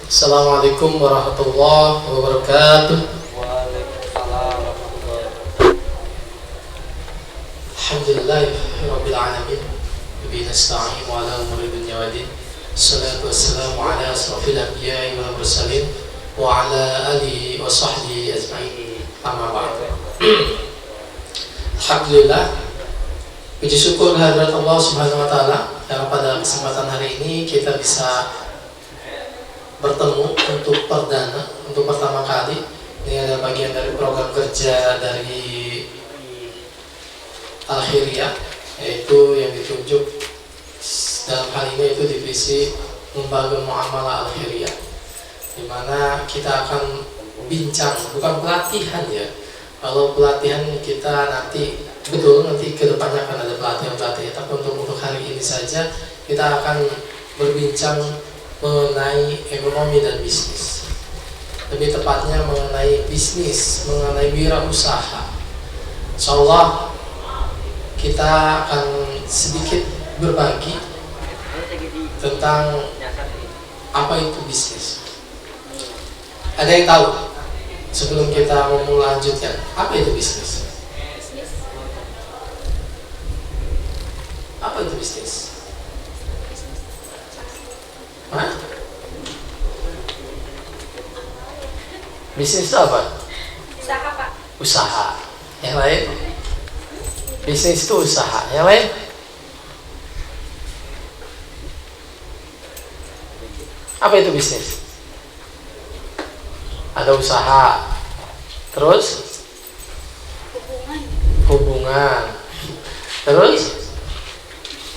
Assalamualaikum warahmatullahi wabarakatuh. Waalaikumsalam warahmatullahi wabarakatuh. Alhamdulillahirabbil alamin. Bihi nasta'in wa ala umuri dunya waddin. Assalatu wassalamu ala asrofil anbiya'i wal mursalin wa ala alihi wa sahbihi ajma'in. Amma ba'du. Alhamdulillah, puji syukur kehadirat Allah Subhanahu wa taala yang pada kesempatan hari ini kita bisa bertemu untuk pertama kali. Ini adalah bagian dari program kerja dari Al-Khairiyah, yaitu yang ditunjuk dalam hal ini itu divisi Lembaga Muamalah Al-Khairiyah, di mana kita akan bincang, bukan pelatihan ya. Kalau pelatihan kita nanti ke depannya akan ada pelatihan, tapi untuk hari ini saja kita akan berbincang mengenai ekonomi dan bisnis. Lebih tepatnya mengenai bisnis, mengenai wirausaha. Insyaallah kita akan sedikit berbagi tentang apa itu bisnis. Ada yang tahu? Sebelum kita melanjutkan, apa itu bisnis? Apa itu bisnis? Hah? Bisnis itu apa? Usaha, Pak. Usaha. Yang lain? Bisnis itu usaha. Yang lain? Apa itu bisnis? Ada usaha. Terus? Hubungan. Terus?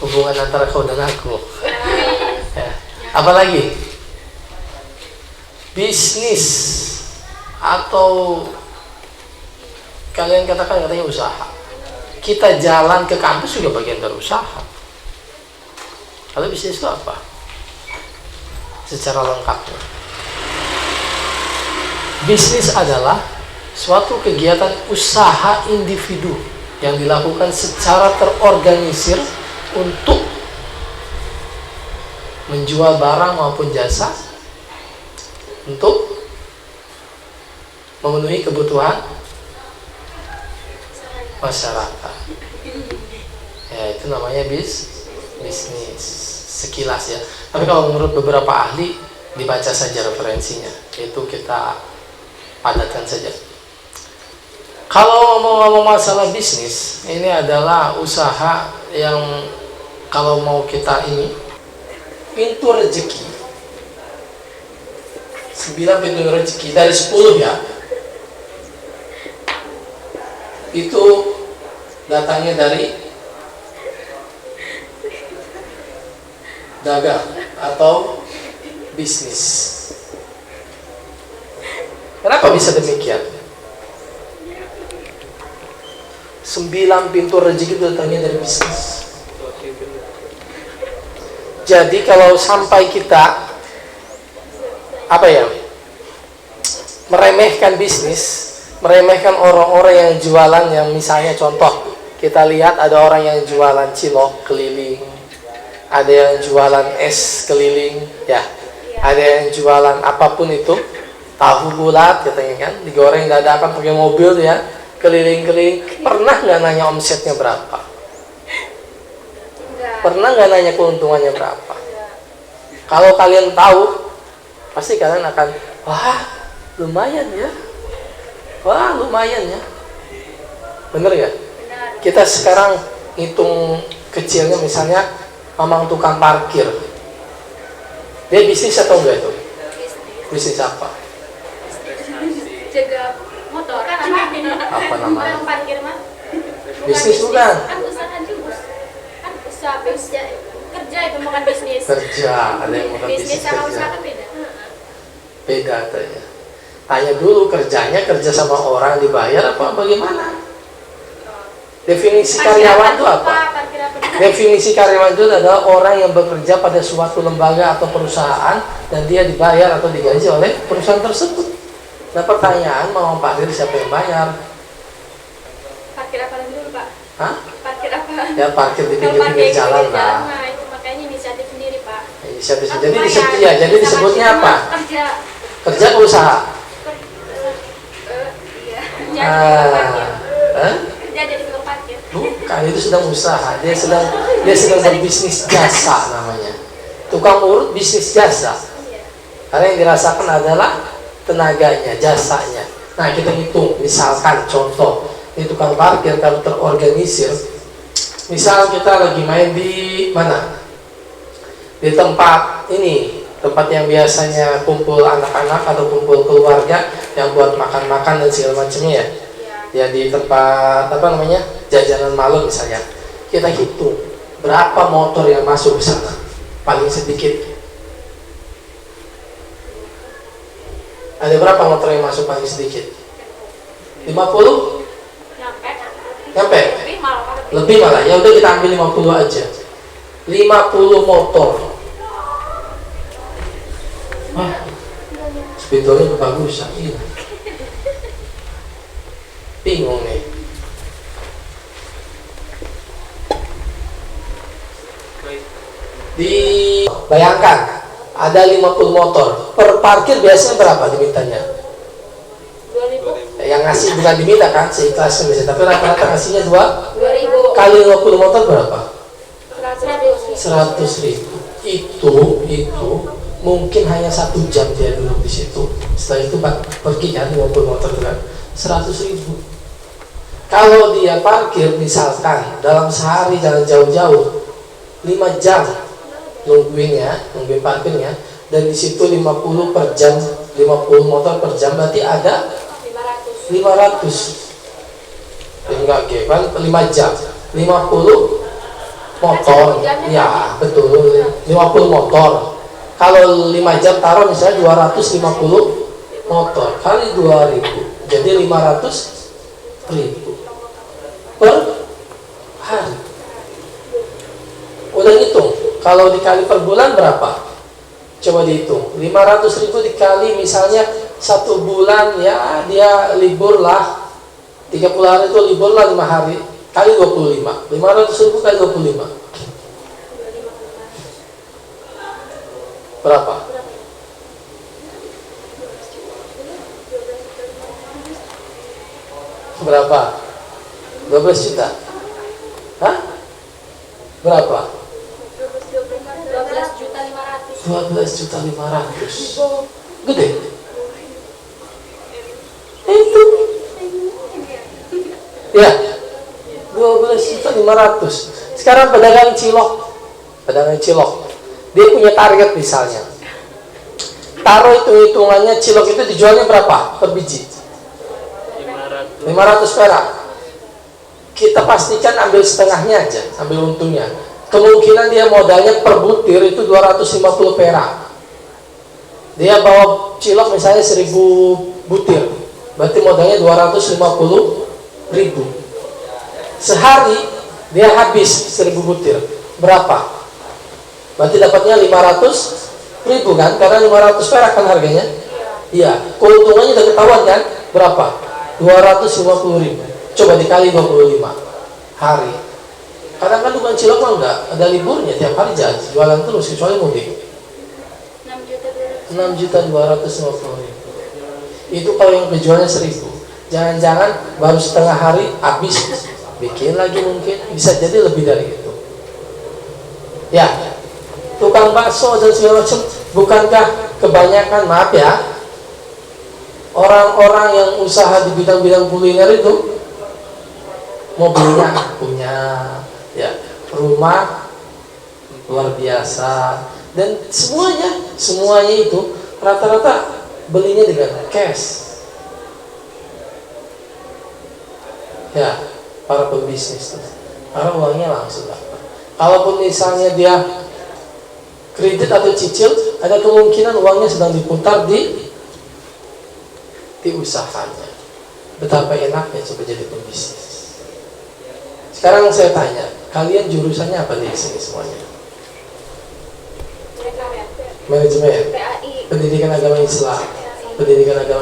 Hubungan antara kau dan aku. Ya. Apa lagi? Bisnis atau kalian katakan katanya usaha. Kita jalan ke kampus juga bagian dari usaha. Kalau bisnis itu apa? Secara lengkapnya, bisnis adalah suatu kegiatan usaha individu yang dilakukan secara terorganisir untuk menjual barang maupun jasa untuk memenuhi kebutuhan masyarakat. Ya, itu namanya bisnis sekilas ya. Tapi kalau menurut beberapa ahli, dibaca saja referensinya, itu kita padatkan saja. Kalau ngomong-ngomong masalah bisnis, ini adalah usaha yang kalau mau kita ini pintu rezeki, 9 pintu rezeki dari 10 ya, itu datangnya dari dagang atau bisnis. Kenapa bisa demikian? 9 pintu rezeki itu datangnya dari bisnis. Jadi kalau sampai kita meremehkan bisnis, meremehkan orang-orang yang jualan, yang misalnya contoh kita lihat ada orang yang jualan cilok keliling, ada yang jualan es keliling, ya, ada yang jualan apapun itu, tahu bulat katanya kan, digoreng dadakan pakai mobil ya, keliling-keliling. Pernah nggak nanya omsetnya berapa? Pernah nggak nanya keuntungannya berapa? Kalau kalian tahu, pasti kalian akan, wah lumayan ya, wah lumayan ya. Bener nggak? Kita sekarang hitung kecilnya, misalnya mamang tukang parkir, dia bisnis atau enggak itu? Bisnis apa? Jaga motor kan Apa namanya? Orang parkir mah. Bisnis bukan? Kan usaha juga. Kan usaha kerja itu bukan bisnis. Kerja, ada yang bukan Bisnis bisnis sama kerja. usaha kan beda. Beda tanya. Tanya dulu, kerjanya kerja sama orang dibayar apa bagaimana? Definisi karyawan itu apa? Definisi karyawan itu adalah orang yang bekerja pada suatu lembaga atau perusahaan dan dia dibayar atau digaji oleh perusahaan tersebut. Nah pertanyaan, mau parkir siapa yang bayar? Parkir apa dulu, Pak? Hah? Parkir apa? Ya parkir di Kalau pinggir-pinggir parkir jalan di lah. Nah, itu makanya inisiatif sendiri, Pak. Jadi disebutnya apa? Kerja. Kerja ke usaha? Iya. Kerja di tukang parkir. Hah? Kerja jadi tukang parkir. Bukan, itu sedang usaha. Dia sedang berbisnis jasa namanya. Tukang urut bisnis jasa. Karena yang dirasakan adalah tenaganya, jasanya. Nah, kita hitung, misalkan contoh, ini tukang parkir kalau terorganisir, misal kita lagi main di mana? Di tempat ini, tempat yang biasanya kumpul anak-anak atau kumpul keluarga yang buat makan-makan dan segala macamnya ya. Ya di tempat apa namanya? Jajanan malam misalnya. Kita hitung berapa motor yang masuk ke sana. Paling sedikit. Ada berapa motor yang masuk paling sedikit? 50? Nyampe? Lebih malah. Ya udah kita ambil 50 aja. 50 motor. Wah, spidolnya kebagusan. Iya. Bingung nih. Bayangkan ada 50 motor per parkir, biasanya berapa dimintanya? 2.000. Yang ngasih bukan diminta kan, seikhlasnya biasanya, tapi rata-rata ngasihnya 2.000 kali 50 motor berapa? 100.000. Itu mungkin hanya 1 jam dia duduk di situ. Setelah itu pergi kan 50 motor kan 100.000. Kalau dia parkir misalkan dalam sehari jalan jauh-jauh 5 jam nungguin parkirnya, dan di situ 50 per jam, 50 motor per jam, berarti ada 500. Enggak kan 5 jam 50 motor, ya betul, 50 motor. Kalau 5 jam taruh misalnya 250 motor kali 2.000, jadi 500.000 per hari. Udah hitung, kalau dikali per bulan berapa? Coba dihitung, 500.000 dikali misalnya 1 bulan, ya dia libur lah 30 hari, itu libur lah 5 hari, kali 25, 500.000 kali 25 berapa? Berapa? 12 juta? Hah? Berapa? 12.500.000. Gede. Itu. Ya. 12.500.000. Sekarang pedagang cilok. Dia punya target misalnya. Taruh hitungannya cilok itu dijualnya berapa per biji? 500 perak. Kita pastikan ambil setengahnya aja, ambil untungnya. Kemungkinan dia modalnya per butir itu 250 perak. Dia bawa cilok misalnya 1000 butir, berarti modalnya 250.000. Sehari dia habis 1000 butir, berapa? Berarti dapatnya 500.000 kan? Karena 500 perak kan harganya. Iya, keuntungannya udah ketahuan kan? Berapa? 250.000. Coba dikali 25 hari. Kadang kan tukang cilok mah enggak ada liburnya, tiap hari jualan terus kecuali mudik. 6.250.000. Itu kalau yang penjualnya 1.000. Jangan-jangan baru setengah hari habis, bikin lagi mungkin, bisa jadi lebih dari itu. Ya, tukang bakso dan segala macam, bukankah kebanyakan, maaf ya, orang-orang yang usaha di bidang-bidang kuliner itu mobilnya punya, ya, rumah luar biasa, dan semuanya itu rata-rata belinya dengan cash. Ya, para pebisnis karena uangnya langsung dapat. Kalaupun misalnya dia kredit atau cicil, ada kemungkinan uangnya sedang diputar di usahanya. Betapa enaknya coba jadi pebisnis. Sekarang saya tanya, kalian jurusannya apa di sini semuanya? Manajemen, pendidikan agama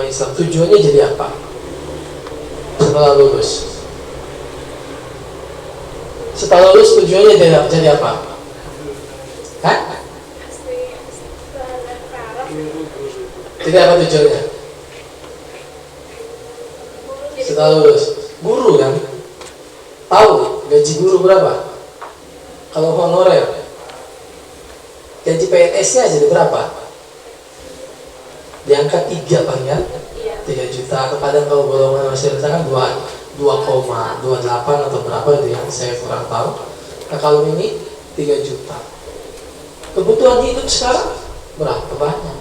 Islam. Tujuannya jadi apa setelah lulus? Setelah lulus tujuannya jadi apa? Hah? Jadi apa tujuannya? Setelah lulus, guru kan? Tahu gaji guru berapa? Kalau honorer, gaji PNS-nya jadi berapa? Di angka 3 Bang ya? 3 juta, atau kadang kalau golongan masih rendah kan 2,28 atau berapa itu yang saya kurang tahu. Nah kalau ini 3 juta. Kebutuhan hidup sekarang berapa banyak?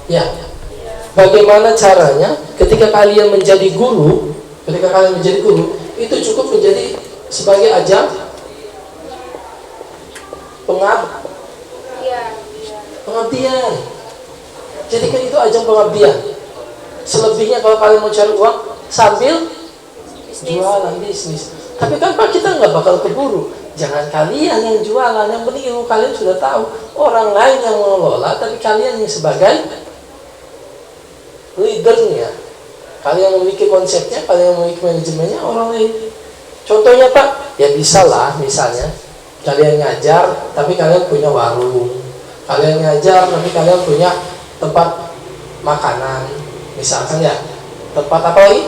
Ya. Bagaimana caranya ketika kalian menjadi guru, itu cukup menjadi sebagai ajang pengabdian. Jadikan itu ajang pengabdian. Selebihnya kalau kalian mau cari uang sambil jualan bisnis. Tapi kan Pak, kita nggak bakal keburu. Jangan kalian yang jualan, yang penting ilmu kalian sudah tahu. Orang lain yang mengelola, tapi kalian yang sebagai leadernya. Kalian memiliki konsepnya, kalian memiliki manajemennya, orang lain. Contohnya Pak, ya bisa lah misalnya kalian ngajar, tapi kalian punya warung. Kalian ngajar, tapi kalian punya tempat makanan, misalkan ya, tempat apa lagi?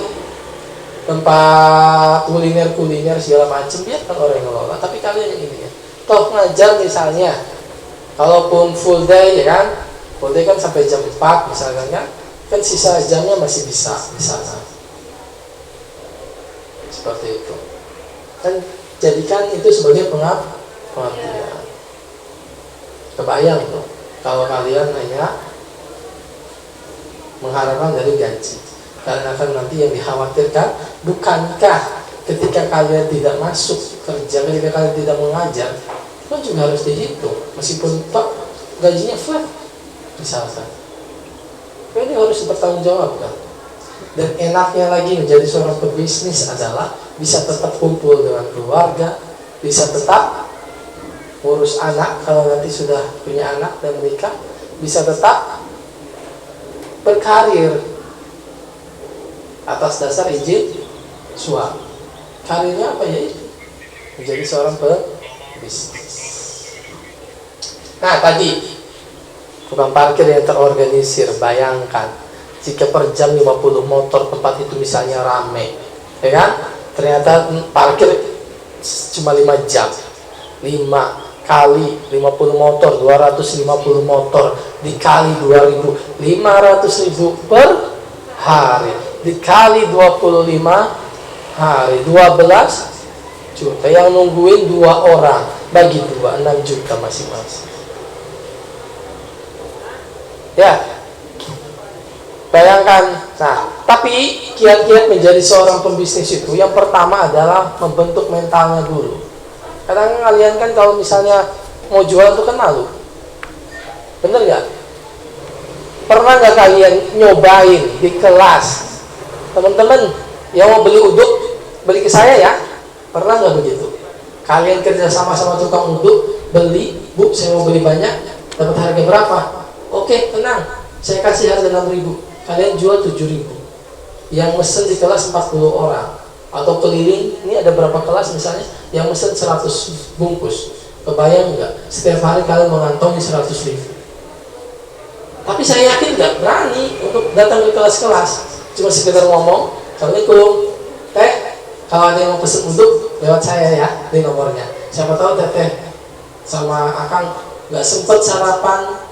Tempat kuliner segala macam, biarkan orang yang ngelola. Tapi kalian yang ini ya, toh ngajar misalnya, kalaupun full day ya kan, full day kan sampai jam 4 misalkan kan sisa jamnya masih bisa di sana. Seperti itu. Kan jadikan itu sebagai pengabdian. Kebayang tuh, kalau kalian hanya mengharapkan dari gaji, karena akan nanti yang dikhawatirkan bukankah ketika kalian tidak masuk kerja, ketika kalian tidak mengajar, kan juga harus dihitung meskipun Pak gajinya flat misalkan, ini harus bertanggung jawab kan. Dan enaknya lagi menjadi seorang pebisnis adalah bisa tetap kumpul dengan keluarga, bisa tetap urus anak kalau nanti sudah punya anak dan menikah, bisa tetap berkarir atas dasar izin suami. Karirnya apa ya? Menjadi seorang pebisnis. Nah tadi tukang parkir yang terorganisir, bayangkan jika per jam 50 motor tempat itu misalnya rame, ya kan? Ternyata parkir cuma 5 jam, 5 kali 50 motor, 250 motor dikali 2.000, 500.000 per hari, dikali 25 hari, 12 juta. Yang nungguin 2 orang, bagi 2, 6 juta masing-masing. Ya, bayangkan. Nah, tapi kiat-kiat menjadi seorang pembisnis itu yang pertama adalah membentuk mentalnya dulu. Kadang kalian kan kalau misalnya mau jual tuh kan malu, bener gak? Pernah gak kalian nyobain di kelas, teman-teman yang mau beli uduk, beli ke saya ya? Pernah gak begitu? Kalian kerja sama-sama tukang uduk, beli, Bu saya mau beli banyak, dapat harga berapa? Oke, tenang, saya kasih harga 6.000, kalian jual 7.000. Yang mesen di kelas 40 orang, atau keliling, ini ada berapa kelas misalnya, yang mesen 100 bungkus. Kebayang nggak? Setiap hari kalian mengantongi 100.000. Tapi saya yakin nggak berani untuk datang ke kelas-kelas, cuma sekedar ngomong, Assalamualaikum, teh, kalau ada yang mau pesen uduk, lewat saya ya, di nomornya. Siapa tahu teteh sama akang nggak sempet sarapan,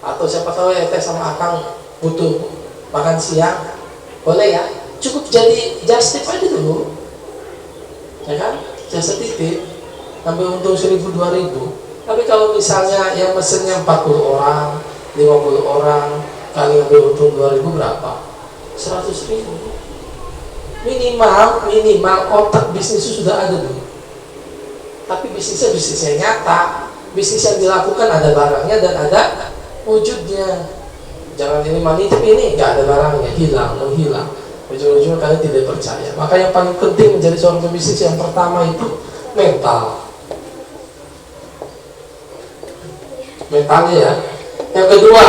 atau siapa tahu ya teh sama akang butuh makan siang, boleh ya, cukup jadi just tip aja dulu, ya kan, jasa titip, ambil untung 1.000 2.000. Tapi kalau misalnya yang mesennya 40 orang, 50 orang, kali ambil untung 2.000 berapa? 100.000. Minimal otak bisnis itu sudah ada dulu. Tapi bisnisnya bisnis yang nyata, bisnis yang dilakukan ada barangnya dan ada wujudnya. Jangan ini money tapi ini nggak ada barangnya, menghilang. Ujung-ujungnya kalian tidak percaya. Maka yang paling penting menjadi seorang pebisnis yang pertama itu mental. Mentalnya ya. Yang kedua,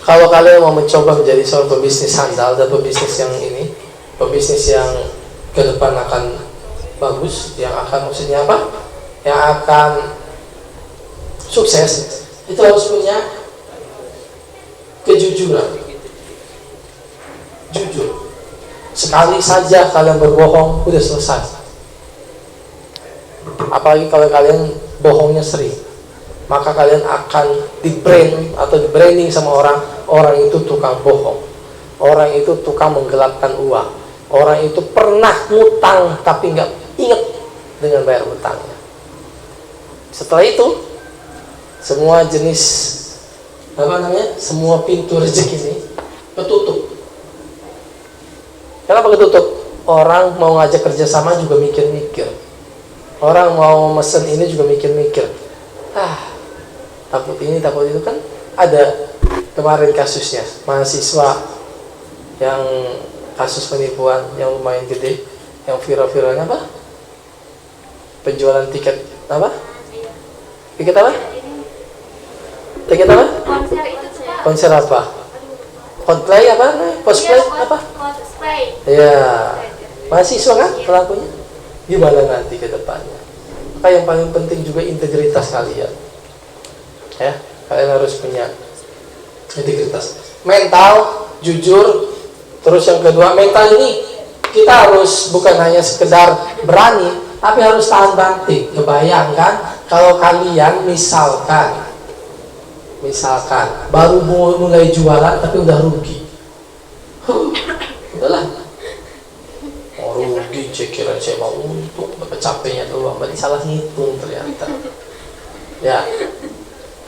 kalau kalian mau mencoba menjadi seorang pebisnis handal dan pebisnis yang ini, pebisnis yang ke depan akan bagus, yang akan maksudnya apa? Yang akan sukses, itu harus punya kejujuran. Jujur. Sekali saja kalian berbohong, udah selesai. Apalagi kalau kalian bohongnya sering, maka kalian akan di-brand atau di-branding sama orang itu tukang bohong, orang itu tukang menggelapkan uang, orang itu pernah ngutang tapi nggak ingat dengan bayar utangnya. Setelah itu semua jenis semua pintu rezeki ini ketutup. Kenapa ketutup? Orang mau ngajak kerjasama juga mikir-mikir, orang mau mesen ini juga mikir-mikir, takut ini takut itu. Kan ada kemarin kasusnya mahasiswa yang kasus penipuan yang lumayan gede, yang viral-viralnya apa? Penjualan tiket apa? Tiket apa? Tiket apa? Konser itu Pak. Konser apa? Cosplay apa? Cosplay apa? Cosplay. Ya, mahasiswa kan pelakunya. Gimana nanti ke depannya? Maka yang paling penting juga integritas kalian. Ya, kalian harus punya integritas. Mental, jujur. Terus yang kedua, mental ini kita harus bukan hanya sekedar berani, tapi harus tahan banting. Kebayangkan kalau kalian misalkan baru mulai jualan tapi udah rugi. Udahlah. Oh, rugi, kira saya mau untung, capeknya doang, berarti salah ngitung ternyata. Ya,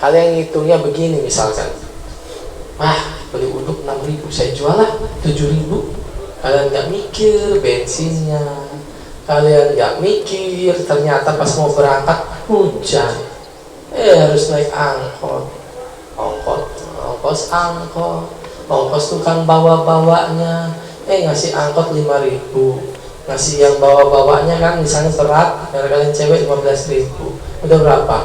kalian ngitungnya begini misalkan, beli uduk 6.000, saya jual lah 7.000. Kalian nggak mikir bensinnya, kalian nggak mikir ternyata pas mau berangkat hujan, harus naik angkot, ongkos tukang bawa-bawanya, ngasih angkot 5.000, ngasih yang bawa-bawanya kan misalnya berat, karena kalian cewek 15.000, udah berapa?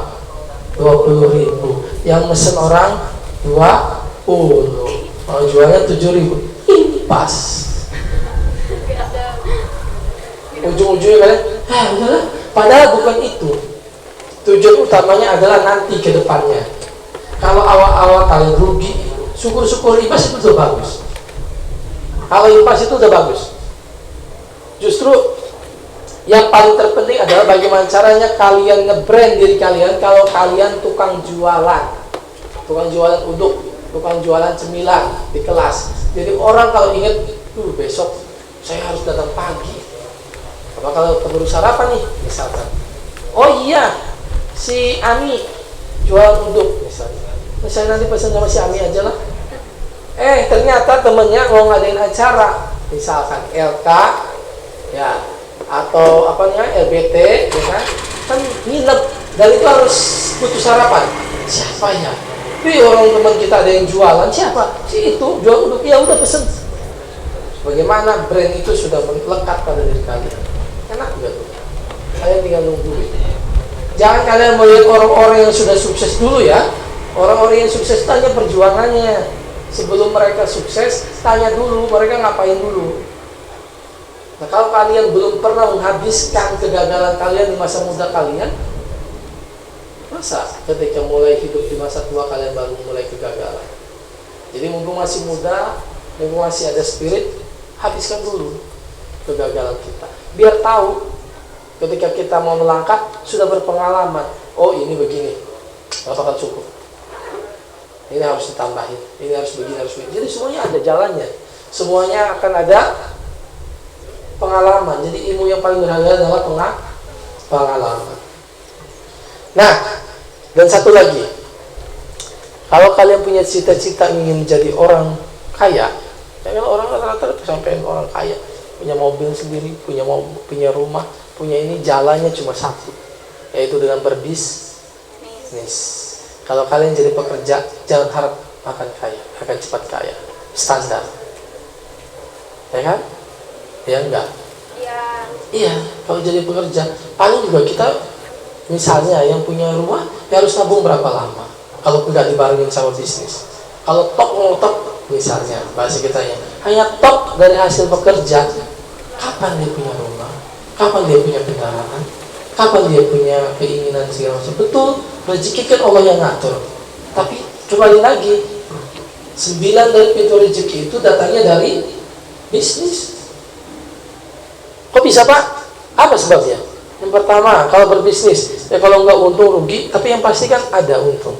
20.000, yang mesen orang 20, mau jualnya 7.000, ini pas. Ujung-ujungnya kalian, udahlah. Padahal bukan itu. Tujuan utamanya adalah nanti ke depannya. Kalau awal-awal kalian rugi, syukur-syukur imbas itu udah bagus. Kalau imbas itu udah bagus. Justru yang paling terpenting adalah bagaimana caranya kalian nge-brand diri kalian. Kalau kalian tukang jualan uduk, tukang jualan cemilan di kelas. Jadi orang kalau ingat, besok saya harus datang pagi. Apa kalau keburu sarapan nih, misalkan. Oh iya, si Ami jual uduk misalnya. Nanti pesan sama si Ami aja lah. Ternyata temennya mau ngadain acara, misalkan LK, ya, atau LBT, ya kan nginep, dan itu harus butuh sarapan. Siapa ya? Orang teman kita ada yang jualan, siapa? Si itu jual uduk, ya udah pesen. Bagaimana brand itu sudah melekat pada diri kalian? Enak juga tuh. Kalian tinggal nunggu. Jangan kalian melihat orang-orang yang sudah sukses dulu ya. Orang-orang yang sukses tanya perjuangannya. Sebelum mereka sukses, tanya dulu mereka ngapain dulu. Nah, kalau kalian belum pernah menghabiskan kegagalan kalian di masa muda kalian, masa ketika mulai hidup di masa tua kalian baru mulai kegagalan? Jadi mumpung masih muda, mumpung masih ada spirit, habiskan dulu kegagalan kita. Biar tahu ketika kita mau melangkah sudah berpengalaman. Oh, ini begini, nggak bakal cukup. Ini harus ditambahin, ini harus begini, harus begini. Jadi semuanya ada jalannya, semuanya akan ada pengalaman. Jadi ilmu yang paling berharga adalah pengalaman. Nah, dan satu lagi, kalau kalian punya cita-cita ingin menjadi orang kaya, kan orang rata-rata sampai orang kaya, punya mobil sendiri, punya rumah, punya ini, jalannya cuma satu, yaitu dengan berbisnis. Kalau kalian jadi pekerja, jangan harap akan kaya, akan cepat kaya, standar, ya kan? Ya enggak? Iya. Kalau jadi pekerja, paling juga kita, misalnya yang punya rumah, ya harus nabung berapa lama? Kalau enggak dibarengin sama bisnis. Kalau top, misalnya bahasa kita hanya top dari hasil bekerja, kapan dia punya rumah? Kapan dia punya kendaraan? Kapan dia punya keinginan segala macam? Betul, rezeki kan Allah yang ngatur. Tapi kembali lagi, 9 dari pintu rezeki itu datangnya dari bisnis. Kok bisa Pak? Apa sebabnya? Yang pertama, kalau berbisnis, ya kalau nggak untung rugi, tapi yang pasti kan ada untung.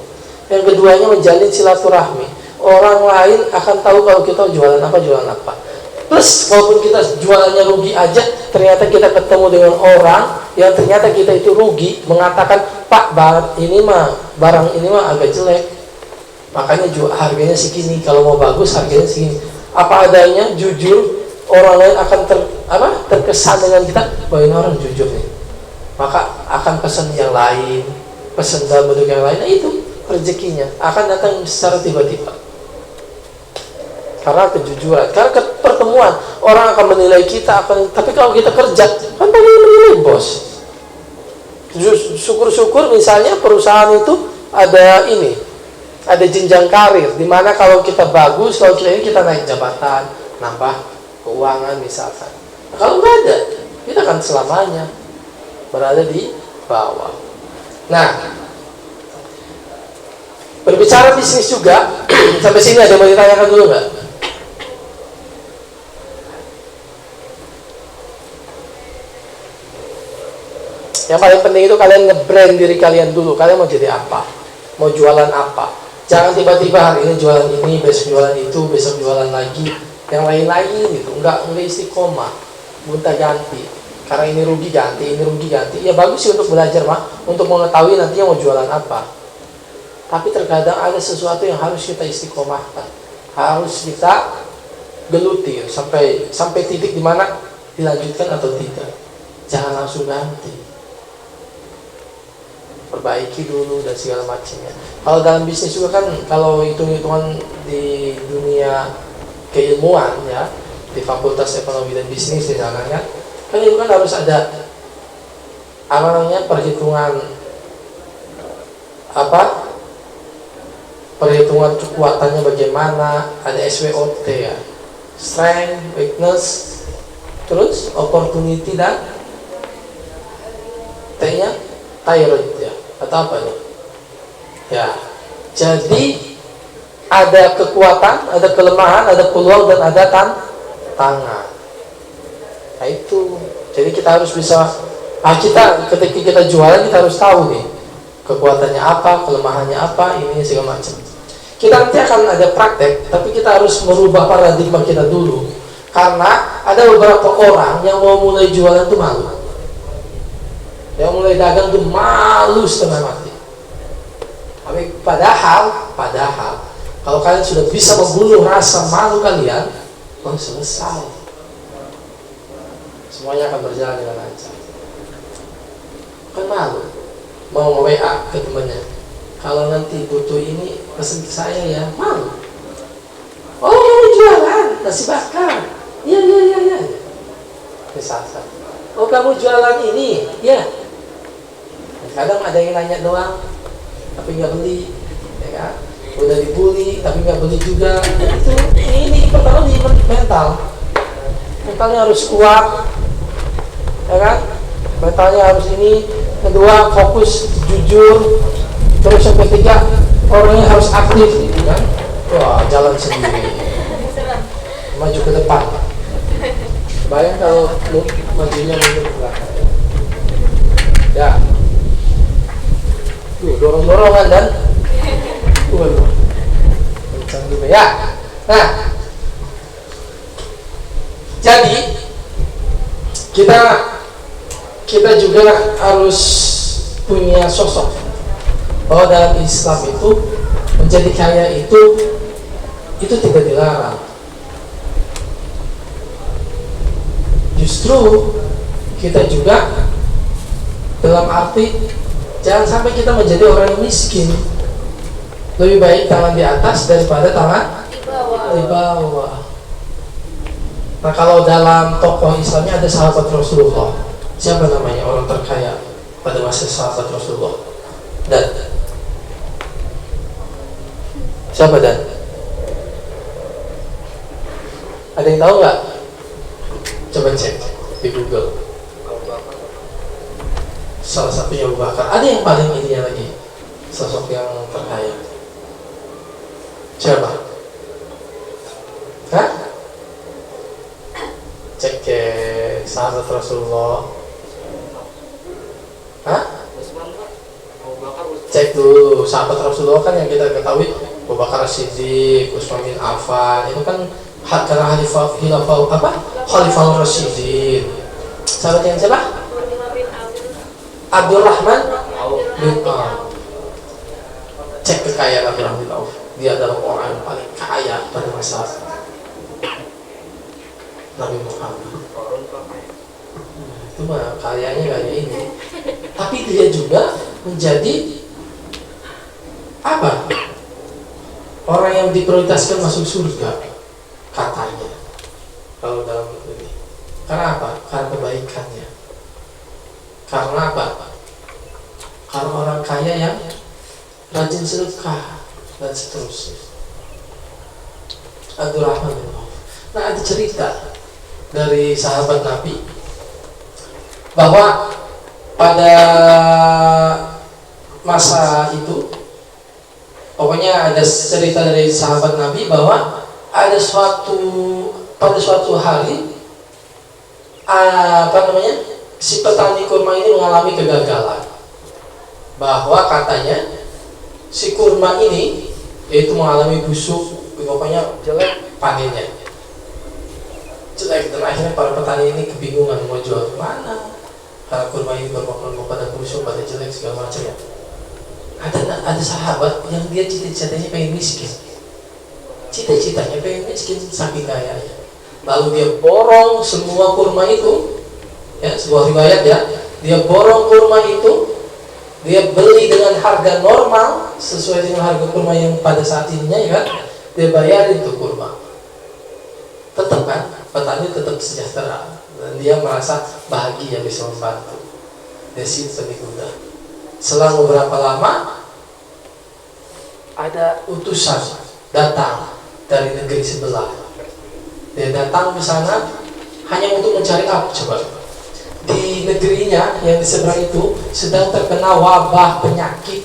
Yang keduanya menjalin silaturahmi. Orang lain akan tahu kalau kita jualan apa. Plus, walaupun kita jualannya rugi aja, ternyata kita ketemu dengan orang yang ternyata kita itu rugi, mengatakan, Pak, barang ini mah agak jelek. Makanya harganya segini, kalau mau bagus harganya segini. Apa adanya, jujur, orang lain akan terkesan dengan kita, bahwa ini orang jujur nih. Maka akan pesan yang lain, pesan dalam bentuk yang lain. Nah itu rezekinya akan datang secara tiba-tiba. Karena kejujuran, karena pertemuan, orang akan menilai kita. Tapi kalau kita kerja, kan paling menilai bos. Syukur-syukur misalnya perusahaan itu ada jenjang karir, dimana kalau kita bagus, kalau kita naik jabatan, nambah keuangan misalkan. Nah, kalau nggak ada, kita akan selamanya berada di bawah. Nah, berbicara bisnis juga, sampai sini ada yang mau ditanyakan dulu nggak? Yang paling penting itu kalian nge-brand diri kalian dulu. Kalian mau jadi apa? Mau jualan apa? Jangan tiba-tiba hari ini jualan ini, besok jualan itu, besok jualan lagi, yang lain-lain gitu. Enggak istiqomah, gonta-ganti. Karena ini rugi ganti. Ya bagus sih untuk belajar untuk mengetahui nantinya mau jualan apa. Tapi terkadang ada sesuatu yang harus kita istiqomahkan, harus kita geluti sampai titik dimana dilanjutkan atau tidak. Jangan langsung ganti, perbaiki dulu dan segala macamnya. Kalau dalam bisnis juga kan, kalau hitung-hitungan di dunia keilmuan ya, di Fakultas Ekonomi dan Bisnis misalkan kan itu kan harus ada perhitungan kekuatannya bagaimana, ada SWOT ya, strength, weakness, terus opportunity dan T-nya thyroid ya, atau apa itu ya. Jadi ada kekuatan, ada kelemahan, ada peluang dan ada tantangan. Nah itu, jadi kita harus bisa, ketika kita jualan kita harus tahu nih kekuatannya apa, kelemahannya apa, ini segala macam. Kita nanti akan ada praktek, tapi kita harus merubah paradigma kita dulu. Karena ada beberapa orang yang mau mulai jualan itu malu, yang mulai dagang itu malu setengah mati. Tapi padahal kalau kalian sudah bisa membunuh rasa malu kalian, selesai. Semuanya akan berjalan dengan lancar. Kan malu mau WA ke temannya, kalau nanti butuh ini pesan ke saya ya, malu. Oh kamu jualan nasi bakar? Iya. Misalkan, oh kamu jualan ini? Ya. Kadang ada yang nanya doang, tapi nggak beli, ya kan? Udah dibully, tapi nggak beli juga. Ini pertama di mental. Mentalnya harus kuat, ya kan? Mentalnya harus ini. Kedua, fokus, jujur. Terus yang ketiga, orangnya harus aktif, gitu kan? Wah, jalan sendiri, maju ke depan. Bayang kalau majunya mundur ke belakang. Ya, dorong-dorongan dan kencang juga ya. Nah, jadi kita juga harus punya sosok bahwa dalam Islam itu menjadi kaya itu tidak dilarang. Justru kita juga dalam arti jangan sampai kita menjadi orang yang miskin. Lebih baik tangan di atas daripada tangan di bawah. Nah, kalau dalam tokoh Islamnya ada sahabat Rasulullah. Siapa namanya orang terkaya pada masa sahabat Rasulullah? Dan siapa Dan? Ada yang tahu nggak? Coba cek di Google. Salah satunya Abu Bakar. Ada yang paling ininya lagi, sosok yang terkaya. Siapa? sahabat Rasulullah? Hah? Cek dulu, sahabat Rasulullah kan yang kita ketahui Abu Bakar Siddiq, Utsman bin Affan, itu kan karena Khalifah Rasyidin. Sahabat yang siapa? Abdurrahman bin Auf. Cek kekayaan Abdurrahman bin Auf. Dia adalah orang yang paling kaya pada masa Nabi Muhammad. Itu mah kayanya kayak ini. Tapi dia juga menjadi apa? Orang yang diprioritaskan masuk surga katanya. Kalau dalam ini. Karena apa? Karena kebaikannya. Karena apa? Karena orang kaya yang rajin sedekah dan seterusnya. Abdurrahman bin Auf. Nah, ada cerita dari sahabat Nabi bahwa pada masa itu, pokoknya ada cerita dari sahabat Nabi bahwa ada pada suatu hari si petani kurma ini mengalami kegagalan, bahwa katanya si kurma ini yaitu mengalami busuk, pokoknya jelek panennya, jelek, dan akhirnya para petani ini kebingungan mau jual kemana karena kurma ini bermakna pada busuk, pada jelek segala macam ya. Ada sahabat yang dia cita-citanya pengen miskin, cita-citanya pengen miskin saking kayanya. Lalu dia borong semua kurma itu, ya, sebuah riwayat ya, dia borong kurma itu, dia beli dengan harga normal sesuai dengan harga kurma yang pada saat ininya, ya kan, dia bayarin tuh kurma. Tetap kan, petani tetap sejahtera dan dia merasa bahagia bisa membantu. Dia simpan di gudang. Selang beberapa lama ada utusan datang dari negeri sebelah. Dia datang ke sana hanya untuk mencari apa coba? Di negerinya yang di seberang itu sedang terkena wabah penyakit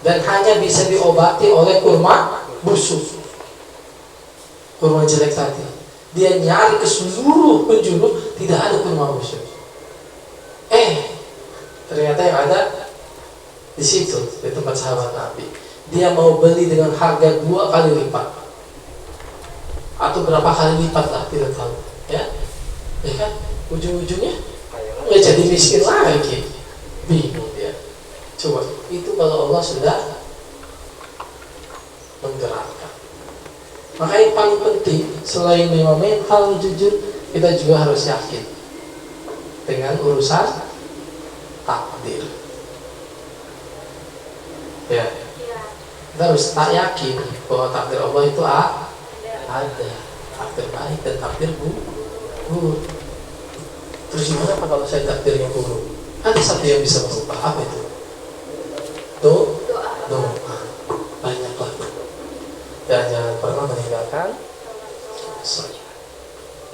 dan hanya bisa diobati oleh kurma busuk, kurma jelek tadi. Dia nyari ke seluruh penjuru, tidak ada kurma busuk. Ternyata yang ada di situ, di tempat sahabat Nabi. Dia mau beli dengan harga 2 kali lipat atau berapa kali lipat lah, tidak tahu, ya kan, ujung-ujungnya nggak jadi miskin lagi, bingung dia. Coba itu kalau Allah sudah menggerakkan. Maka yang paling penting selain memang mental jujur, kita juga harus yakin dengan urusan takdir. Ya, kita harus tak yakin bahwa takdir Allah itu ada, takdir baik dan takdir buruk. Terus gimana Pak kalau saya takdirnya buruk? Ada satu yang bisa berubah, apa itu? Doa. Banyaklah. Dan jangan pernah meninggalkan sholat.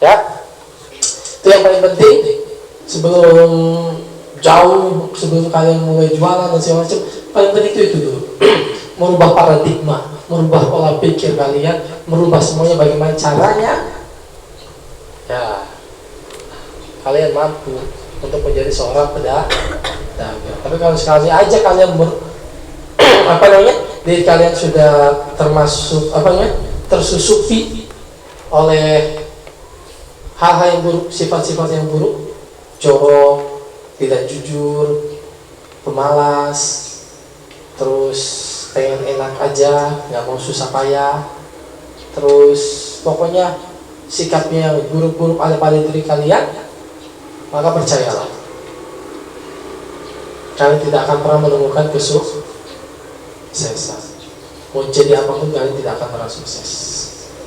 Ya, itu yang paling penting. Sebelum kalian mulai jualan dan segala macam, paling penting itu dulu. Merubah paradigma, merubah pola pikir kalian, merubah semuanya. Bagaimana caranya? Ya, kalian mampu untuk menjadi seorang pedagang. Tapi kalau sekali aja kalian diri kalian sudah termasuk tersusupi oleh hal-hal yang buruk, sifat-sifat yang buruk, jorok, tidak jujur, pemalas, terus pengen enak aja, nggak mau susah payah, terus pokoknya sikapnya yang buruk-buruk pada diri kalian, maka percayalah, kalian tidak akan pernah menemukan kesuksesan. Mau jadi apapun kalian tidak akan pernah sukses.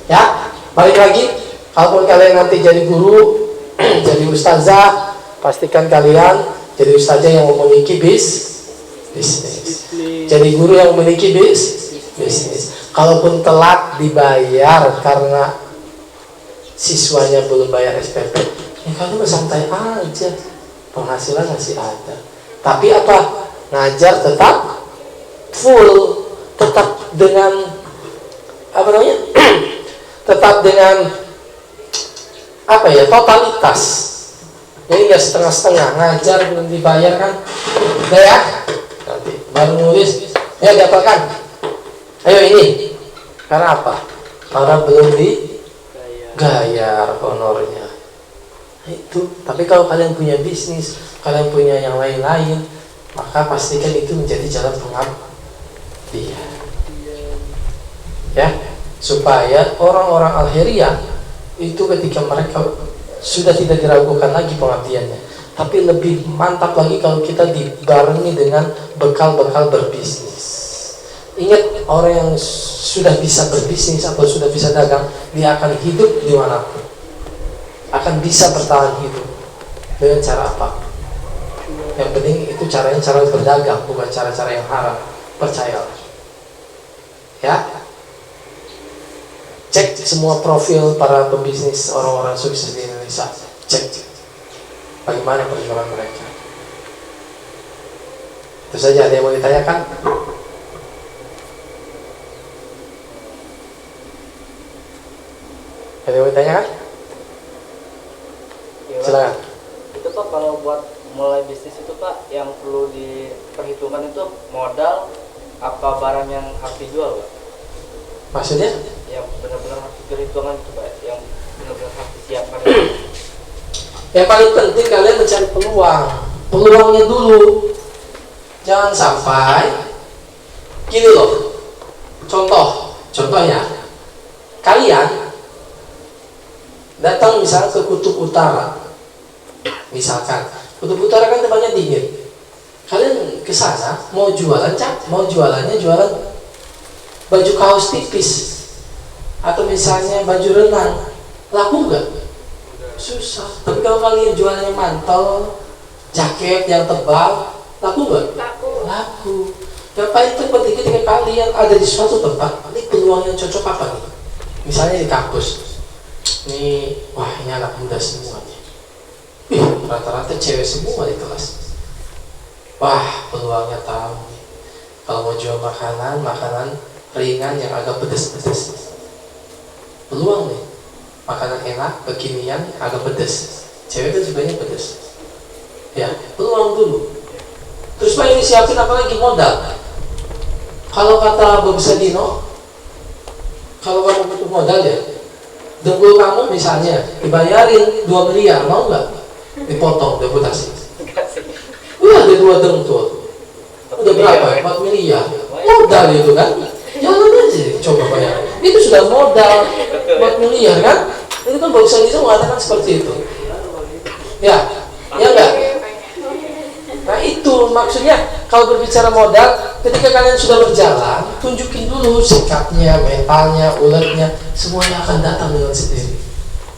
Ya, balik lagi, kalaupun kalian nanti jadi guru, jadi ustazah, pastikan kalian jadi ustazah yang memiliki bisnis. Jadi guru yang memiliki bisnis. Kalaupun telat dibayar karena siswanya belum bayar SPP, ya kalian santai aja, penghasilan masih ada. Tapi apa? Ngajar tetap full, tetap dengan tetap dengan totalitas. Jadi nggak setengah-setengah, ngajar belum dibayar kan? Udah ya, nanti baru nulis, ya dihafalkan. Ayo ini, karena apa? Karena belum digayar honornya. Itu. Tapi kalau kalian punya bisnis, kalian punya yang lain-lain, maka pastikan itu menjadi jalan pengabdian. Ya, supaya orang-orang Al-Khairiyah itu ketika mereka sudah tidak diragukan lagi pengabdiannya, tapi lebih mantap lagi kalau kita dibarengi dengan bekal-bekal berbisnis. Ingat, orang yang sudah bisa berbisnis atau sudah bisa dagang, dia akan hidup dimanapun, akan bisa bertahan hidup dengan cara apa? Yang penting itu caranya cara berdagang, bukan cara-cara yang haram. Percayalah. Ya, cek semua profil para pembisnis, orang-orang sukses di Indonesia. Cek bagaimana perjuangan mereka. Itu saja. Ada yang mau ditanyakan? Ada yang mau ditanyakan? Silakan. Itu Pak, kalau buat mulai bisnis itu Pak, yang perlu diperhitungkan itu modal apa barang yang harus dijual Pak? Maksudnya? Yang benar-benar harus diperhitungkan itu Pak, yang benar-benar harus disiapkan. Yang paling penting kalian mencari peluangnya dulu. Jangan sampai gini loh. Contohnya kalian datang misalnya ke Kutub Utara, misalkan Kutub Utara kan tempatnya dingin. Kalian ke sana mau jualannya jualan baju kaos tipis atau misalnya baju renang, laku nggak? Susah. Tapi kalau kalian jualannya mantel, jaket yang tebal, laku nggak? Laku. Yang paling terpenting ketika kalian ada di suatu tempat, ini peluang yang cocok apa nih? Misalnya di kampus. Nih, wah ini anak muda semua nih. Rata-rata cewek semua di kelas. Wah, peluangnya tahu nih. Kalau mau jual makanan ringan yang agak pedas-pedas. Peluang nih. Makanan enak, kekinian, agak pedas. Cewek kan sukanya pedas. Ya, peluang dulu. Terus Pak ini siapin apa lagi? Modal. Kalau kata Bob Sadino, kalau kamu butuh modal ya, dengkul kamu misalnya dibayarin 2 miliar, mau nggak? Dipotong deputasi. Udah ada 2 dengkul. Udah berapa? 4 miliar. Modal itu kan? Jangan aja coba bayar. Itu sudah modal 4 miliar kan? Itu kan Bob Sadino mengatakan seperti itu. Ya enggak? Nah itu maksudnya kalau berbicara modal, ketika kalian sudah berjalan, tunjukin dulu sikapnya, mentalnya, uletnya, semuanya akan datang dengan sendiri.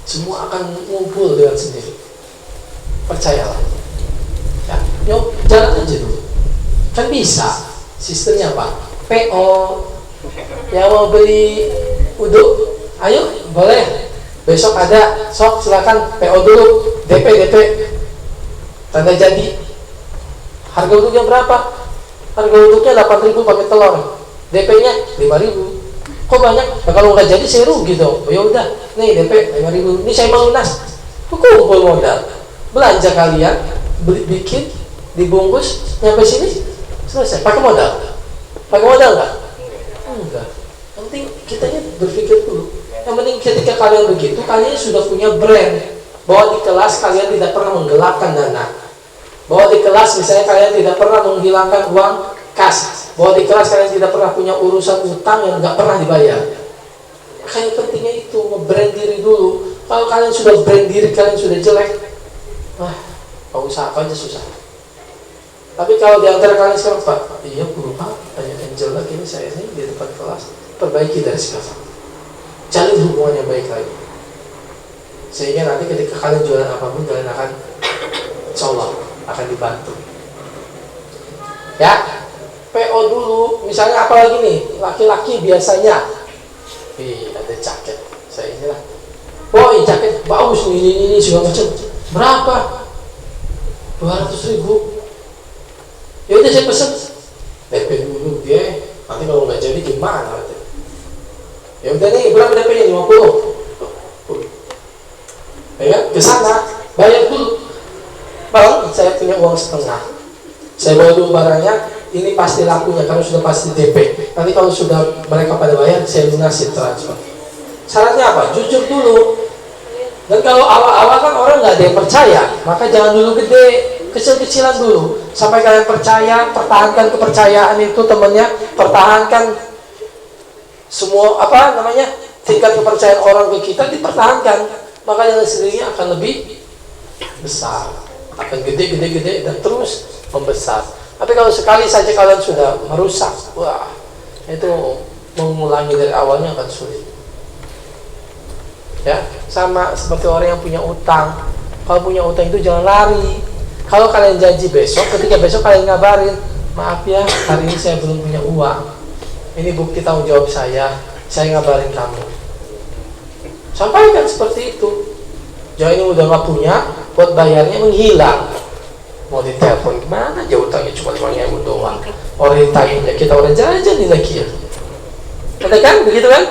Semua akan ngumpul dengan sendiri. Percayalah. Ya, yuk jalan aja dulu. Kan bisa. Sistemnya apa? PO. Yang mau beli uduk, ayo boleh. Besok ada, sok silakan PO dulu. DP. Tanda jadi. Harga uduknya berapa? Harga uduknya 8.000 pakai telur. DP-nya 5.000. Kok banyak? Nah, kalau nggak jadi saya rugi dong. Oh, ya udah, nih DP 5.000. Ini saya mau lunas. Kumpul modal. Belanja kalian, bikin, dibungkus, nyampe sini selesai. Pakai modal. Pakai modal nggak? Enggak. Yang penting kitanya berpikir dulu. Yang penting ketika kalian begitu, kalian sudah punya brand. Bahwa di kelas kalian tidak pernah menggelapkan dana. Bahwa di kelas misalnya kalian tidak pernah menghilangkan uang kas. Bahwa di kelas kalian tidak pernah punya urusan utang yang nggak pernah dibayar. Makanya pentingnya itu nge-brand diri dulu. Kalau kalian sudah brand diri, kalian sudah jelek, mau usaha apa aja susah. Tapi kalau di antara kalian sekarang, Pak, iya guru Pak, banyak yang jelek ini saya ini di depan kelas, perbaiki dari sekarang. Jalin hubungan yang baik lagi. Sehingga nanti ketika kalian jualan apapun, kalian akan insya Allah akan dibantu. Ya, PO dulu. Misalnya apa lagi nih? Laki-laki biasanya, ada jaket. Saya inilah. Boy, jaket bagus nih, ini segala macam. Berapa? 200.000. Ya udah saya pesen. DP dulu dia. Nanti kalau nggak jadi gimana? Ya udah nih, berapa DP-nya? 50. Ya, ke sana bayar dulu. pinjamnya uang setengah. Saya bawa dulu barangnya, ini pasti lakunya karena sudah pasti DP. Nanti kalau sudah mereka pada bayar, saya lunasin transfer. Syaratnya apa? Jujur dulu. Dan kalau awal-awal kan orang nggak ada yang percaya, maka jangan dulu gede, kecil-kecilan dulu. Sampai kalian percaya, pertahankan kepercayaan itu temannya, pertahankan semua tingkat kepercayaan orang ke kita dipertahankan, maka dengan sendirinya akan lebih besar, akan gede dan terus membesar. Tapi kalau sekali saja kalian sudah merusak, wah, itu mengulangi dari awalnya akan sulit. Ya, sama seperti orang yang punya utang. Kalau punya utang itu jangan lari. Kalau kalian janji besok, ketika besok kalian ngabarin, maaf ya, hari ini saya belum punya uang. Ini bukti tanggung jawab saya ngabarin kamu. Sampaikan seperti itu. Jangan ini udah nggak punya, buat bayarnya menghilang. Mau ditelepon gimana aja, utangnya cuma 5.000 doang. Orang ditanya kita udah jajan di lagi ya. Ada kan begitu kan?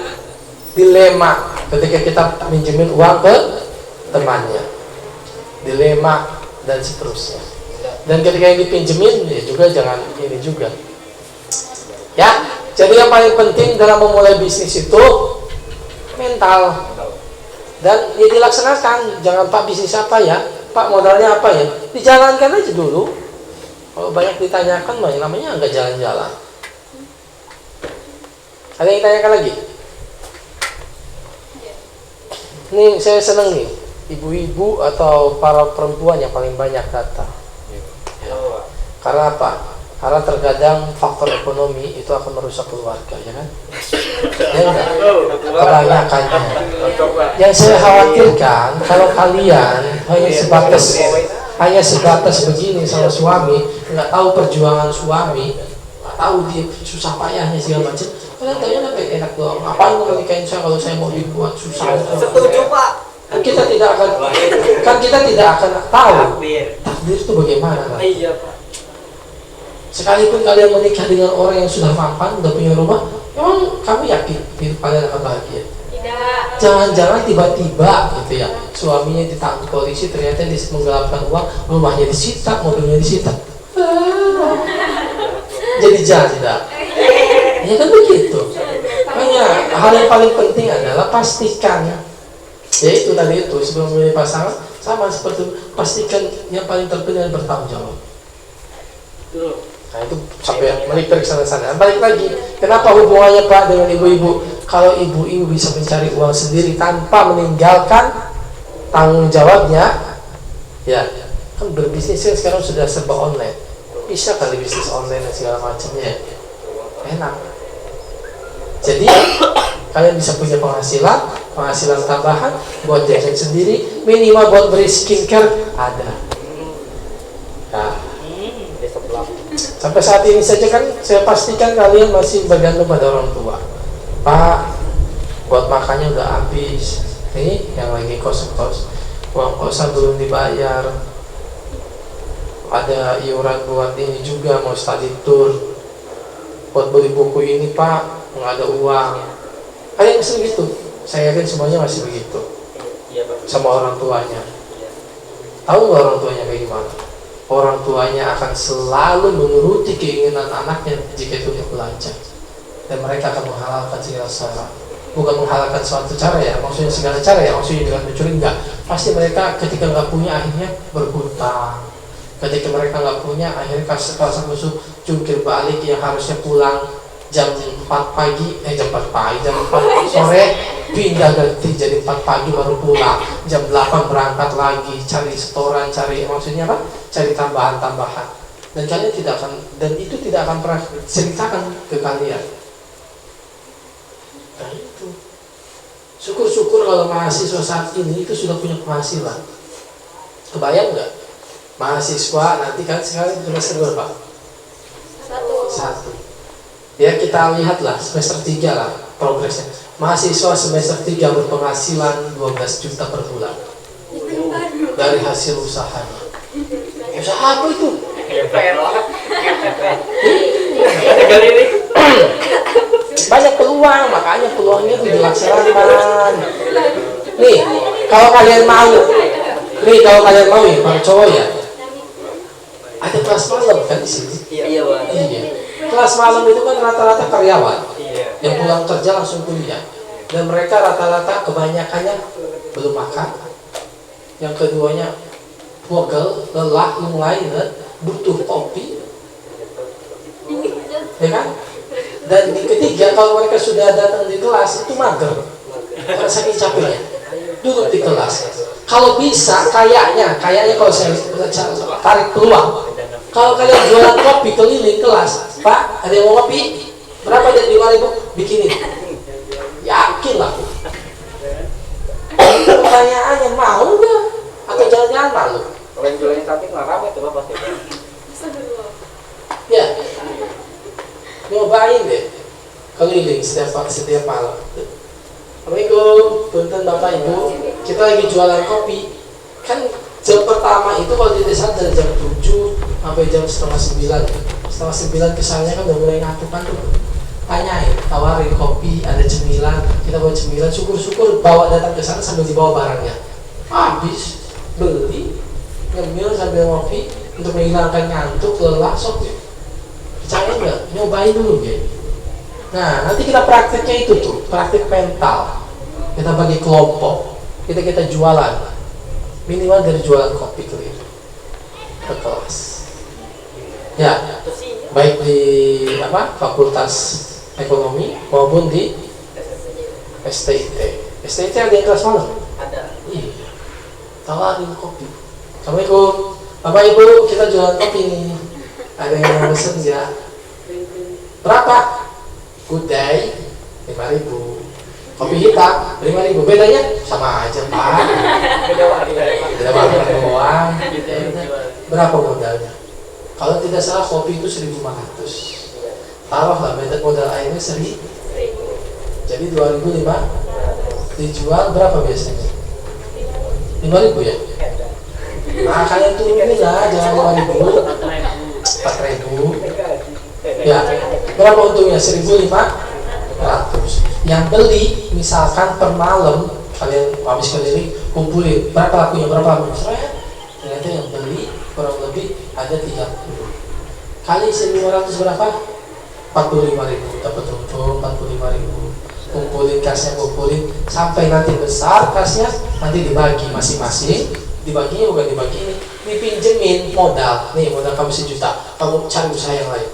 Dilema ketika kita minjemin uang ke temannya, dilema dan seterusnya. Dan ketika yang dipinjemin ya juga jangan ini juga. Ya, jadi yang paling penting dalam memulai bisnis itu mental. Dan ya dilaksanakan. Jangan Pak bisnis apa ya, Pak modalnya apa ya, dijalankan aja dulu. Kalau banyak ditanyakan mah namanya nggak jalan-jalan. Ada yang tanyakan lagi? Nih saya seneng nih, ibu-ibu atau para perempuan yang paling banyak datang. Ya. Karena apa? Karena terkadang faktor ekonomi itu akan merusak keluarga, ya kan? Ya enggak? Kebanyakannya. Yang saya khawatirkan kalau kalian hanya sebatas begini sama suami, nggak tahu perjuangan suami, nggak tahu dia susah payahnya segala macam. Kalian tanya apa enak doang. Ngapain mau nikahin saya kalau saya mau dibuat susah? Setuju Pak. Kan kita tidak akan tahu takdir itu bagaimana kan? Iya Pak. Sekalipun kalian menikah dengan orang yang sudah mapan, udah punya rumah, emang kamu yakin hidup kalian akan bahagia? Tidak. Jangan-jangan tiba-tiba gitu ya, suaminya ditangkap polisi, ternyata dia menggelapkan uang, rumahnya disita, mobilnya disita, jadi janda. Ya kan begitu. Makanya hal yang paling penting adalah pastikan, yaitu tadi itu sebelum memilih pasangan sama seperti pastikan yang paling terpenting bertanggung jawab. Nah itu sampai melipir ke sana-sana. Balik lagi, kenapa hubungannya Pak dengan ibu-ibu? Kalau ibu-ibu bisa mencari uang sendiri tanpa meninggalkan tanggung jawabnya, ya kan berbisnis sekarang sudah serba online. Bisa kali bisnis online dan segala macamnya, enak. Jadi kalian bisa punya penghasilan tambahan buat jajan sendiri, minimal buat beli skincare ada. Nah, sampai saat ini saja kan saya pastikan kalian masih bergantung pada orang tua. Pak, buat makannya udah habis. Nih yang lagi kos-kos, uang kosan belum dibayar. Ada iuran buat ini juga, mau study tour. Buat beli buku ini Pak, nggak ada uang. Kalian masih begitu? Saya yakin semuanya masih begitu. Iya Pak. Sama orang tuanya. Tahu nggak orang tuanya kayak gimana? Orang tuanya akan selalu menuruti keinginan anaknya jika itu untuk belanja. Dan mereka akan menghalalkan segala cara. Bukan menghalalkan suatu cara ya, maksudnya segala cara ya, maksudnya dengan mencuri enggak. Pasti mereka ketika nggak punya akhirnya berhutang. Ketika mereka nggak punya akhirnya kasar musuh jungkir balik yang harusnya pulang jam 4 pagi, jam 4 sore pindah ganti jadi 4 pagi baru pulang, jam 8 berangkat lagi cari setoran, cari maksudnya apa? Cari tambahan-tambahan. Dan kalian tidak akan, dan itu tidak akan pernah ceritakan ke kalian. Nah itu. Syukur-syukur kalau mahasiswa saat ini itu sudah punya penghasilan. Kebayang nggak? Mahasiswa nanti kan sekarang semester berapa? 1. Ya kita lihatlah semester 3 lah progresnya. Mahasiswa semester 3 berpenghasilan 12 juta per bulan dari hasil usahanya. Usaha apa itu? Banyak peluang, makanya peluangnya itu dilaksanakan. Nih, kalau kalian mau ya, para cowok ya, ada kelas malam kan di sini. Iya Pak. Iya. Kelas malam itu kan rata-rata karyawan Iya. yang pulang kerja langsung kuliah, dan mereka rata-rata kebanyakannya belum makan. Yang keduanya pegel, lelah, mulai butuh kopi, ya kan? Dan di ketiga, kalau mereka sudah datang di kelas itu mager, karena saking capeknya duduk di kelas. Kalau bisa, kayaknya kalau saya tarik peluang, kalau kalian jualan kopi keliling kelas, Pak, ada yang mau kopi? Berapa deh? 5.000, bikinin. Yakin lah. Pertanyaannya, mau nggak? Atau jangan-jangan malu? Kalau yang jualannya cantik nggak ramai tuh Pak pasti. Ya, nyobain deh keliling setiap malam. Assalamualaikum, punten Bapak Ibu, kita lagi jualan kopi. Kan jam pertama itu kalau di desa dari jam 7 sampai jam setengah 9. Setengah 9 kesannya kan udah mulai ngantuk kan tuh. Tanyain, tawarin kopi, ada cemilan, kita bawa cemilan, syukur-syukur bawa datang ke sana sambil dibawa barangnya. Habis beli, ngemil sambil ngopi untuk menghilangkan ngantuk, lelah, sok ya. Percaya nggak? Nyobain dulu ya. Nah, nanti kita prakteknya itu tuh, praktek mental. Kita bagi kelompok, kita jualan. Minimal dari jualan kopi keliling ke kelas. Ya, baik di Fakultas Ekonomi maupun di STIT. STIT ada yang kelas malam? Ada. Iya. Tawarin kopi. Assalamualaikum, Bapak Ibu, kita jualan kopi nih. Ada yang mau pesen ya? Berapa? Good day, 5.000. Kopi hitam, 5.000. Bedanya sama aja Pak. Beda warna. Beda warna doang. Berapa modalnya? Kalau tidak salah kopi itu 1.500. Taruhlah modal airnya 1.000. Jadi 2.500. Dijual berapa biasanya? 5.000 ya? Nah kalian turunin lah, jangan 5.000, 4.000. Ya, berapa untungnya? 1.500. Yang beli misalkan per malam kalian habis keliling kumpulin berapa lakunya, berapa ternyata yang beli kurang lebih ada 30 kali 1.500 berapa? 45.000. Dapat untung 45.000. Kumpulin kasnya, kumpulin sampai nanti besar kasnya, nanti dibagi masing-masing. Dibaginya bukan dibagi ini, dipinjemin modal. Nih modal kamu 1 juta, kamu cari usaha yang lain.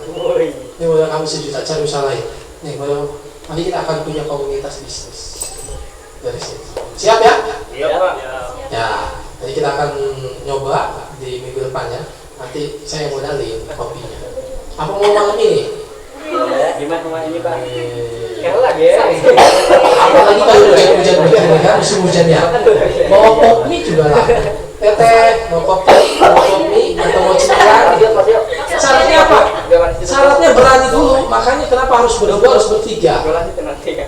Ini modal kamu 1 juta, cari usaha lain. Nih modal, nanti kita akan punya komunitas bisnis dari sini. Siap ya? Iya Pak. Ya, jadi kita akan nyoba di minggu depannya. Nanti saya modalin kopinya. Apa mau malam ini? Gimana rumah ini Pak? Kayak lagi ya. Apalagi kalau hujan begini kan, musim hujan ya. Bawa kopi juga lah. Teteh, mau kopi, atau mau cemilan. Syaratnya apa? Syaratnya berani dulu. Makanya kenapa harus berdua, harus bertiga.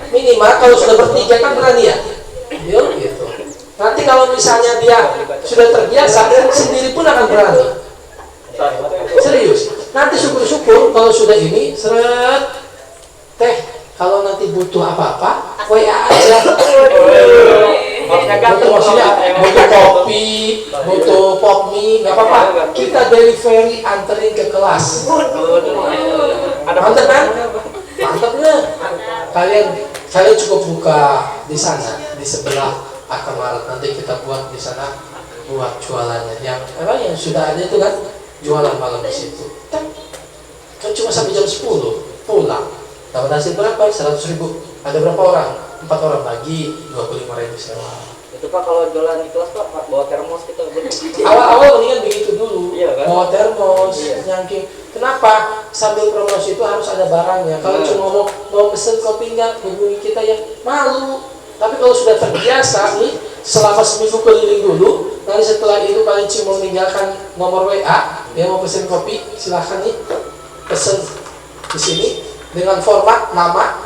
Minimal kalau sudah bertiga kan berani ya. Deal gitu. Nanti kalau misalnya dia sudah terbiasa, sendiri pun akan berani. Serius. Nanti syukur-syukur kalau sudah ini seret teh. Kalau nanti butuh apa-apa, WA aja. Butuh kopi, butuh pop mie, nggak apa-apa. Kita delivery anterin ke kelas. Mantep kan? Mantep nggak? Kalian cukup buka di sana, di sebelah Alfamart. Nanti kita buat di sana buat jualannya. Yang sudah ada itu kan jualan malam di situ. Kan cuma sampai jam 10 pulang. Dapat hasil berapa? 100.000. Ada berapa orang? 4 orang bagi 25.000 sewa. Itu Pak kalau jualan di kelas Pak bawa termos gitu. Awal-awal mendingan begitu dulu. Iya, kan? Bawa termos, Iya. nyangking. Kenapa? Sambil promosi itu harus ada barangnya. Kalau cuma mau pesen kopi enggak, hubungi kita yang malu. Tapi kalau sudah terbiasa nih, selama seminggu keliling dulu, nanti setelah itu kalian cuma meninggalkan nomor WA, dia mau pesen kopi, silahkan nih pesen di sini dengan format nama,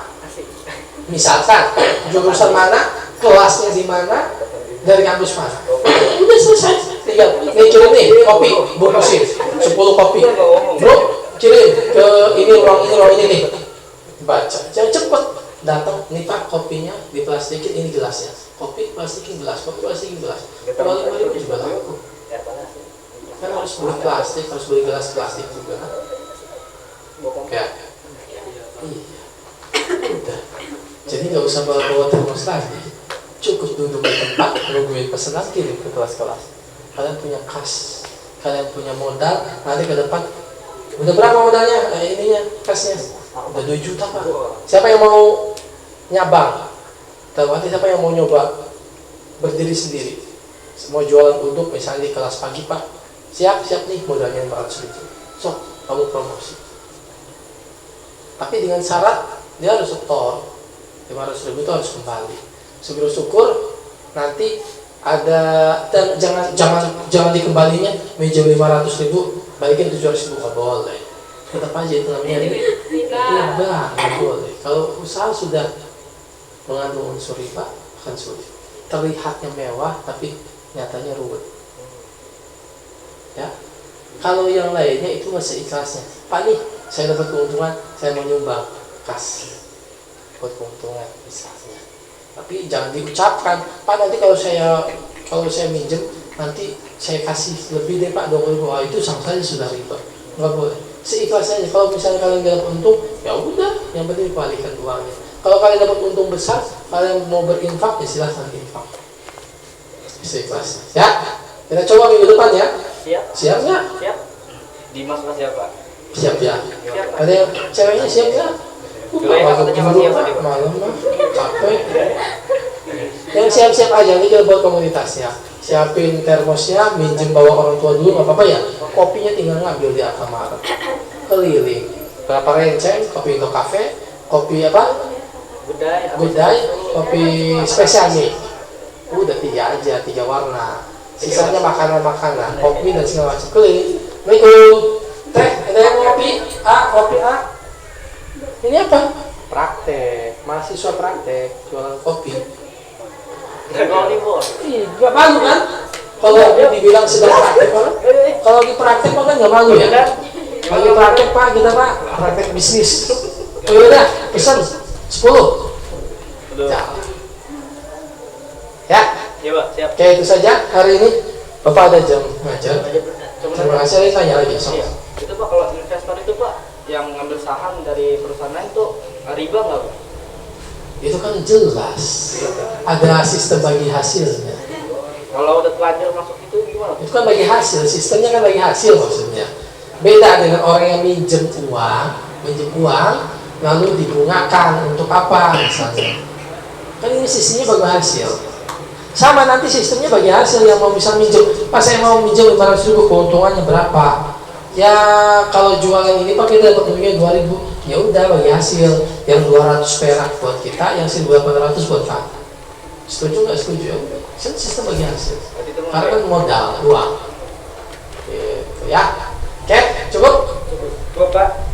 misalkan jurusan mana, kelasnya di mana, dari kampus mana. Udah selesai. Tinggal nih kirim nih kopi, bungkusin 10 kopi. Bro, kirim ke ruang ini nih. Baca, jangan cepet. Datang, nih Pak kopinya diplastikin, ini gelasnya. Kopi plastikin gelas, kopi plastikin gelas. Kalau 5.000 juga laku. Kan harus beli plastik, harus beli gelas plastik juga kan? Ya. Iya. Udah. Jadi nggak usah bawa termos lagi. Cukup duduk di tempat, nungguin pesanan kirim ke kelas-kelas. Kalian punya kas, kalian punya modal, nanti ke depan udah berapa modalnya? Ininya, kasnya udah 2 juta Pak. Siapa yang mau nyabang? Dalam arti siapa yang mau nyoba berdiri sendiri? Mau jualan uduk misalnya di kelas pagi Pak, siap nih modalnya 400 ribu. Sok, kamu promosi. Tapi dengan syarat dia harus setor 500 ribu itu harus kembali. Syukur nanti ada, dan jangan dikembalinya meja 500 ribu balikin 700 ribu, nggak boleh. Tetap aja itu namanya riba, nggak boleh. Kalau usaha sudah mengandung unsur riba akan sulit. Terlihatnya mewah tapi nyatanya ruwet. Ya, kalau yang lainnya itu masih ikhlasnya. Pak nih, saya dapat keuntungan, saya mau nyumbang, kas buat keuntungan misalnya. Tapi jangan diucapkan, Pak nanti kalau saya minjem nanti saya kasih lebih deh Pak 20 ribu. Itu sama saja sudah riba, nggak boleh. Seikhlas saja. Kalau misalnya kalian nggak dapat untung, ya udah, yang penting dikembalikan uangnya. Kalau kalian dapat untung besar, kalian mau berinfak, ya silahkan infak. Seikhlas. Ya, kita coba minggu depan ya. Siap nggak? Siap. Dimas Mas siapa? Siap ya. Ada yang ceweknya siap nggak? Malam mah capek. Yang siap-siap aja ini kita buat komunitasnya. Siapin termosnya, minjem bawa orang tua dulu, nggak apa-apa ya. Kopinya tinggal ngambil di Alfamart. Keliling. Berapa renceng? Kopi Indo Cafe, kopi apa? Gudai, kopi spesial nih. Udah 3 aja, 3 warna. Sisanya makanan-makanan, kopi dan segala macam. Keliling. Assalamualaikum. Teh, ada yang kopi? Kopi A. Ini apa? Praktek, mahasiswa praktek, jualan kopi. Ih, gak malu kan? Kalau dibilang sedang praktek kan? Kalau di praktek kan nggak malu ya? Kalau di praktek Pak, kita Pak, praktek bisnis. Oh yaudah, pesan 10. Ya? Iya Pak, siap. Oke, itu saja hari ini. Bapak ada jam ngajar. Terima kasih, saya tanya lagi. Iya. Itu Pak, kalau investor itu Pak yang ngambil saham dari perusahaan lain itu riba nggak Pak? Itu kan jelas ada sistem bagi hasilnya. Kalau udah telanjur masuk itu gimana? Itu kan bagi hasil, sistemnya kan bagi hasil maksudnya. Beda dengan orang yang minjem uang lalu dibungakan untuk apa misalnya. Kan ini sistemnya bagi hasil. Sama nanti sistemnya bagi hasil. Yang mau bisa minjem, Pak saya mau minjem 500 ribu, keuntungannya berapa? Ya kalau jualan ini Pak kita dapat untungnya 2.000, ya udah bagi hasil. Yang 200 perak buat kita, yang 1.800 buat Pak. Setuju nggak setuju? Ya udah, sistem bagi hasil. Karena kan modal uang. Gitu ya. Oke, cukup Pak.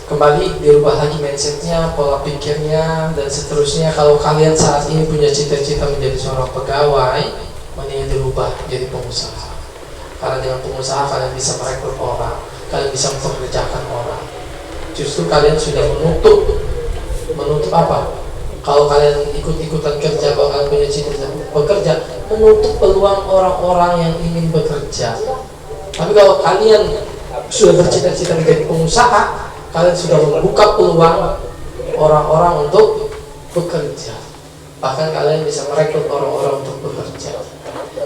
Kembali dirubah lagi mindsetnya, pola pikirnya dan seterusnya. Kalau kalian saat ini punya cita-cita menjadi seorang pegawai, mending dirubah jadi pengusaha. Karena dengan pengusaha kalian bisa merekrut orang, kalian bisa mempekerjakan orang. Justru kalian sudah menutup apa? Kalau kalian ikut-ikutan kerja, kalau kalian punya cita-cita bekerja, menutup peluang orang-orang yang ingin bekerja. Tapi kalau kalian sudah bercita-cita menjadi pengusaha, kalian sudah membuka peluang orang-orang untuk bekerja. Bahkan kalian bisa merekrut orang-orang untuk bekerja.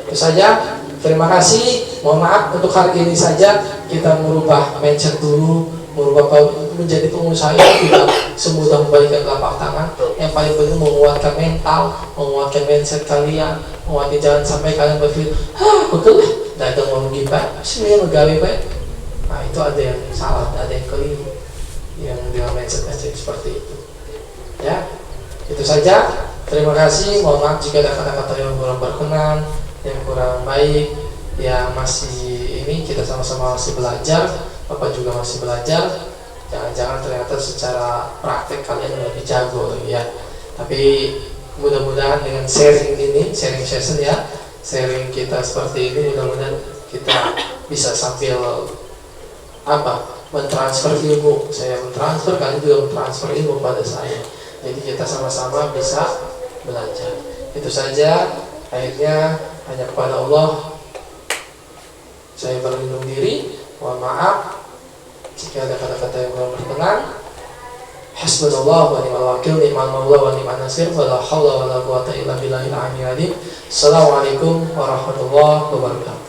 Itu saja. Terima kasih. Mohon maaf untuk hari ini saja kita merubah mindset dulu, menjadi pengusaha yang tidak semudah membalikan telapak tangan. Yang paling penting menguatkan mental, menguatkan mindset kalian, menguatkan jangan sampai kalian berpikir, betul dagang mau gimana? Semuanya megawe baik. Nah itu ada yang salah, ada yang keliru. Yang dengan mindset seperti itu. Ya, itu saja. Terima kasih. Mohon maaf jika ada kata-kata yang kurang berkenan, yang kurang baik, yang masih ini kita sama-sama masih belajar. Bapak juga masih belajar. Jangan-jangan ternyata secara praktek kalian lebih jago ya. Tapi mudah-mudahan dengan sharing ini, sharing session ya, sharing kita seperti ini, mudah-mudahan kita bisa sambil mentransfer ilmu. Saya mentransfer, kalian juga mentransfer ilmu pada saya. Jadi kita sama-sama bisa belajar. Itu saja. Akhirnya hanya kepada Allah Saya berlindung diri, mohon maaf jika ada kata-kata yang kurang berkenan. Hasbunallah wa ni'mal wakil, ni'mal maula wa ni'man nasir, wa la haula wa la quwata illa billahil aliyyil azim. Assalamualaikum warahmatullahi wabarakatuh.